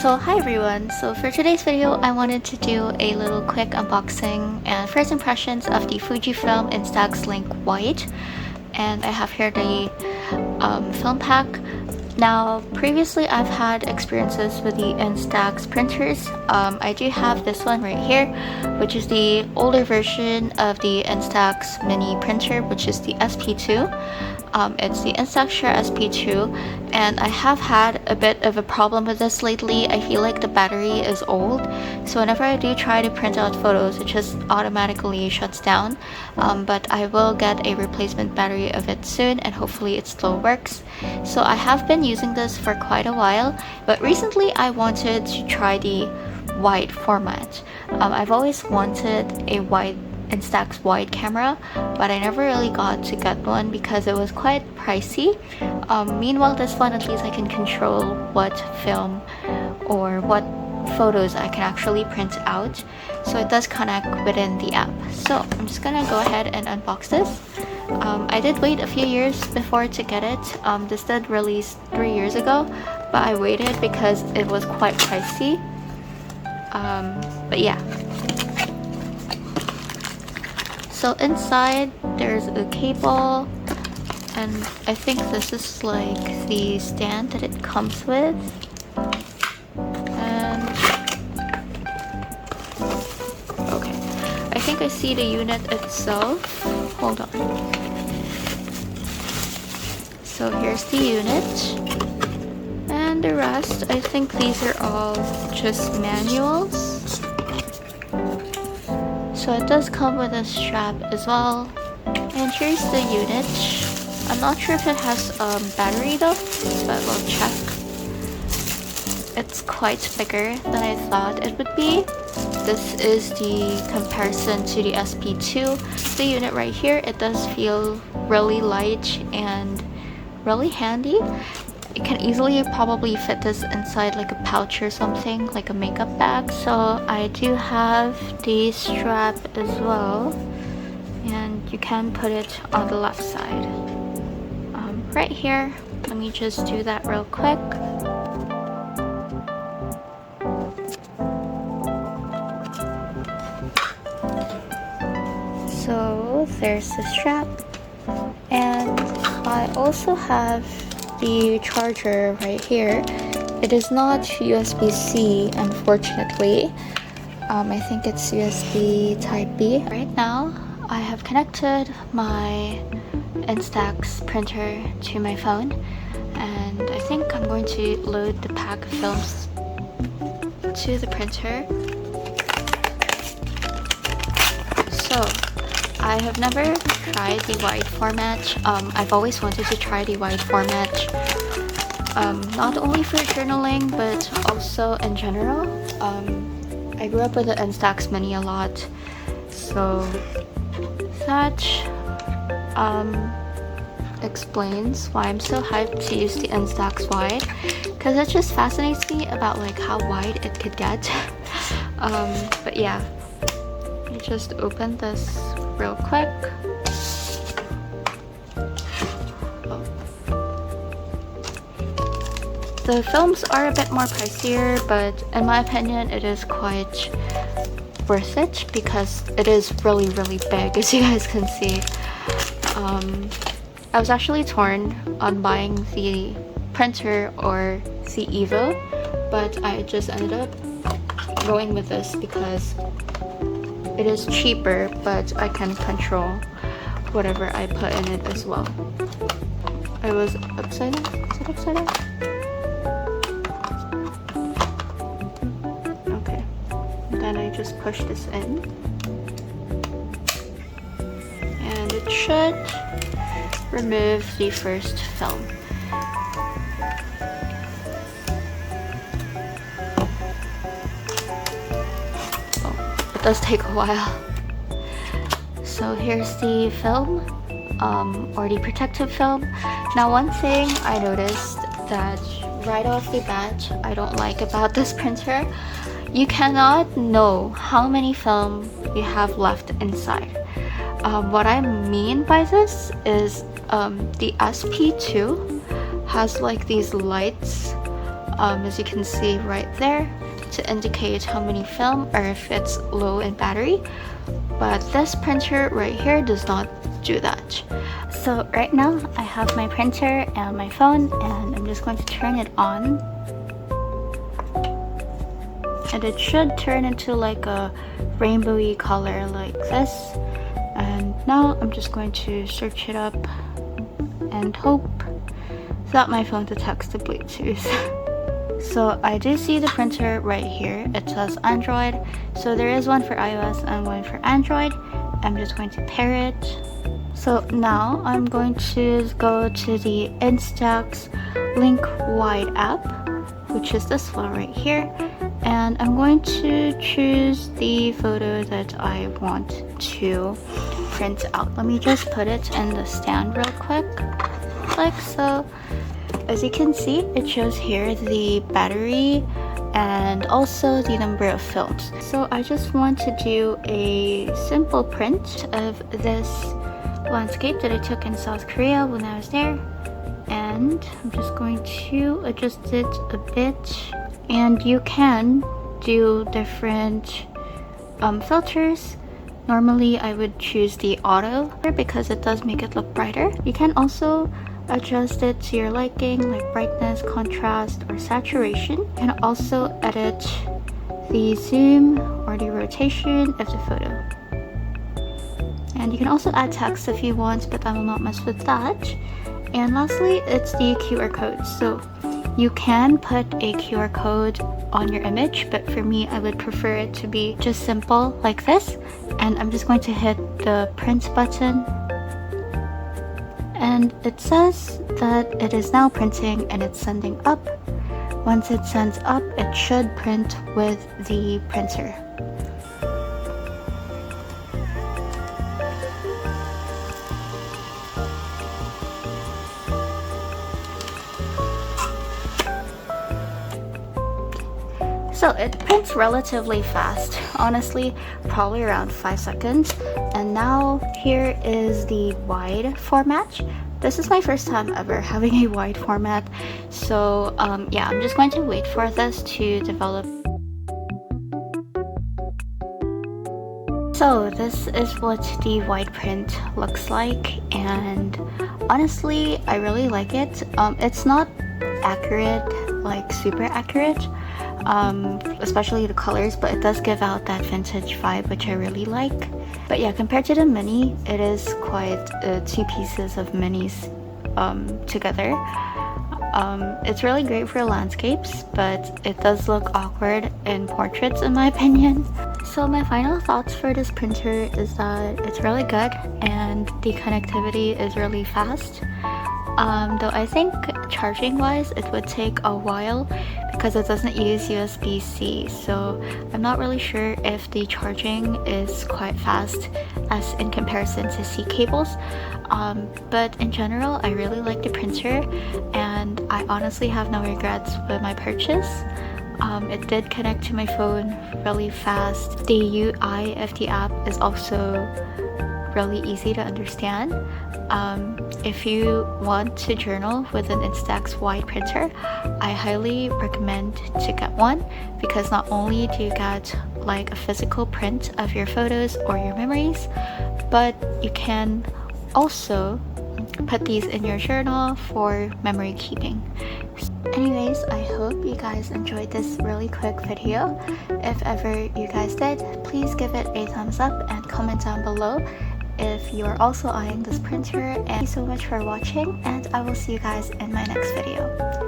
So hi everyone, so for today's video I wanted to do a little quick unboxing and first impressions of the Fujifilm Instax Link White, and I have here the film pack. Now previously I've had experiences with the Instax printers. I do have this one right here, which is the older version of the Instax mini printer, which is the SP2. It's the Instax SP2, and I have had a bit of a problem with this lately. I feel like the battery is old, so whenever I do try to print out photos, it just automatically shuts down. But I will get a replacement battery of it soon, and hopefully it still works. So I have been using this for quite a while, but recently I wanted to try the wide format. I've always wanted a wide Instax wide camera, but I never really got to get one because it was quite pricey. Meanwhile, this one, at least I can control what film or what photos I can actually print out, so it does connect within the app. So I'm just gonna go ahead and unbox this. I did wait a few years before to get it. This did release 3 years ago, but I waited because it was quite pricey. But yeah. So inside there's a cable, and I think this is like the stand that it comes with. And okay, I think I see the unit itself. Hold on. So here's the unit, and the rest, I think these are all just manuals. So it does come with a strap as well. And here's the unit. I'm not sure if it has battery though, but we'll check. It's quite bigger than I thought it would be. This is the comparison to the SP2. The unit right here, it does feel really light and really handy. You can easily probably fit this inside like a pouch or something, like a makeup bag. So I do have the strap as well, and you can put it on the left side. Right here, let me just do that real quick. So there's the strap, and I also have the charger right here. It is not USB-C, unfortunately. I think it's USB Type B. Right now, I have connected my Instax printer to my phone, and I think I'm going to load the pack of films to the printer. So I have never tried the wide format. I've always wanted to try the wide format, not only for journaling but also in general. I grew up with the Instax Mini a lot, so that explains why I'm so hyped to use the Instax wide, because it just fascinates me about like how wide it could get. But yeah, let me just open this real quick. The films are a bit more pricier, but in my opinion it is quite worth it because it is really big, as you guys can see. I was actually torn on buying the printer or the Evo, but I just ended up going with this because it is cheaper, but I can control whatever I put in it as well. I was upside down? Is it upside down? Okay. Then I just push this in. And it should remove the first film. It does take a while. So here's the film, or the protective film. Now one thing I noticed that right off the bat I don't like about this printer, you cannot know how many film you have left inside. What I mean by this is the SP2 has like these lights as you can see right there, to indicate how many film or if it's low in battery. But this printer right here does not do that. So right now I have my printer and my phone, and I'm just going to turn it on, and it should turn into like a rainbowy color like this. And now I'm just going to search it up and hope that my phone detects the Bluetooth. So I do see the printer right here. It says Android, so there is one for iOS and one for Android. I'm just going to pair it. So now I'm going to go to the Instax Link Wide app, which is this one right here, and I'm going to choose the photo that I want to print out. Let me just put it in the stand real quick, like so. As you can see, it shows here the battery and also the number of films. So I just want to do a simple print of this landscape that I took in South Korea when I was there, and I'm just going to adjust it a bit. And you can do different filters. Normally I would choose the auto because it does make it look brighter. You can also adjust it to your liking, like brightness, contrast, or saturation. You can also edit the zoom or the rotation of the photo. And you can also add text if you want, but I will not mess with that. And lastly, it's the QR code. So you can put a QR code on your image, but for me, I would prefer it to be just simple like this. And I'm just going to hit the print button. And it says that it is now printing and it's sending up. Once it sends up, it should print with the printer. So it prints relatively fast, honestly, probably around 5 seconds. And now here is the wide format. This is my first time ever having a wide format. So yeah, I'm just going to wait for this to develop. So this is what the wide print looks like, and honestly, I really like it. It's not accurate, like super accurate, especially the colors, but it does give out that vintage vibe, which I really like. But yeah, compared to the mini, it is quite two pieces of minis together. It's really great for landscapes, but it does look awkward in portraits in my opinion. So my final thoughts for this printer is that it's really good and the connectivity is really fast. Though I think charging wise it would take a while because it doesn't use USB-C, so I'm not really sure if the charging is quite fast as in comparison to C cables. But in general, I really like the printer and I honestly have no regrets with my purchase. It did connect to my phone really fast. The UI of the app is also really easy to understand. If you want to journal with an Instax wide printer, I highly recommend to get one because not only do you get like a physical print of your photos or your memories, but you can also put these in your journal for memory keeping. Anyways, I hope you guys enjoyed this really quick video. If ever you guys did, please give it a thumbs up and comment down below if you're also eyeing this printer. And thank you so much for watching, and I will see you guys in my next video.